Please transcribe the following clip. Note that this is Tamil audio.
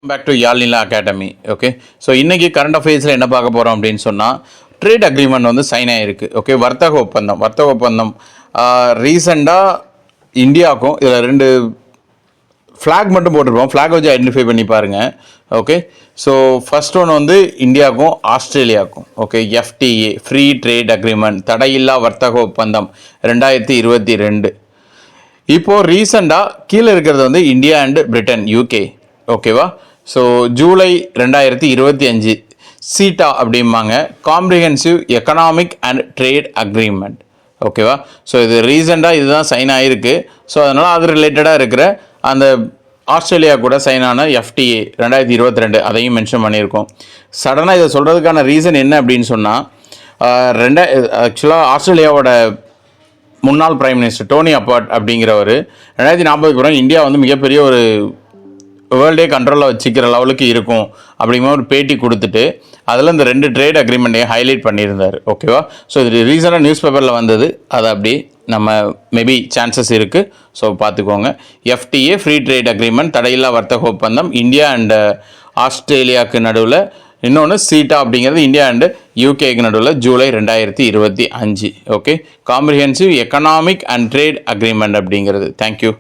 Back to Yazhnila academy. Okay, so இன்றைக்கி கரண்ட் அஃபேர்ஸில் என்ன பார்க்க போகிறோம் அப்படின்னு சொன்னால், ட்ரேட் அக்ரிமெண்ட் வந்து சைன் ஆகிருக்கு. ஓகே, வர்த்தக ஒப்பந்தம் ரீசெண்டாக இந்தியாவுக்கும் இதில் 2 ஃப்ளாக் மட்டும் போட்டிருப்போம். ஃப்ளாக் வச்சு ஐடென்டிஃபை பண்ணி பாருங்கள். ஓகே, ஸோ ஃபர்ஸ்ட் ஒன் வந்து இந்தியாவுக்கும் ஆஸ்திரேலியாவுக்கும். Okay, FTA free trade agreement, தடையில்லா வர்த்தக ஒப்பந்தம் 2022. இப்போது ரீசெண்டாக கீழே இருக்கிறது வந்து இந்தியா அண்ட் பிரிட்டன் UK. ஓகேவா, ஸோ ஜூலை 2025 சீட்டா அப்படிம்பாங்க, comprehensive economic and trade agreement. ஓகேவா, ஸோ இது ரீசெண்டாக இதுதான் சைன் ஆகிருக்கு. ஸோ அதனால் அது ரிலேட்டடாக இருக்கிற அந்த ஆஸ்திரேலியா கூட சைன் ஆன FTA 2022 அதையும் மென்ஷன் பண்ணியிருக்கோம். சடனாக இதை சொல்கிறதுக்கான ரீசன் என்ன அப்படின்னு சொன்னால், ஆக்சுவலாக ஆஸ்திரேலியாவோட முன்னாள் பிரைம் மினிஸ்டர் டோனி அப்பாட் அப்படிங்கிறவர் 2040க்கு அப்புறம் இந்தியா வந்து மிகப்பெரிய ஒரு வேர்ல்டே கண்ட்ரோலில் வச்சுக்கிற லெவலுக்கு இருக்கும் அப்படிங்கிற ஒரு பேட்டி கொடுத்துட்டு அதில் இந்த 2 ட்ரேட் அக்ரிமெண்ட்டையும் ஹைலைட் பண்ணியிருந்தார். ஓகேவா, ஸோ இது ரீசெண்டாக நியூஸ் பேப்பரில் வந்தது. அது அப்படி நம்ம மேபி சான்சஸ் இருக்குது. ஸோ பார்த்துக்கோங்க. FTA ஃப்ரீ ட்ரேட் அக்ரிமெண்ட், தடையில்லா வர்த்தக ஒப்பந்தம் இந்தியா அண்ட் ஆஸ்திரேலியாவுக்கு நடுவில். இன்னொன்று சீட்டா அப்படிங்கிறது இந்தியா அண்டு UKக்கு நடுவில் July 2025. Okay, comprehensive economic and trade agreement அப்படிங்கிறது. தேங்க்யூ.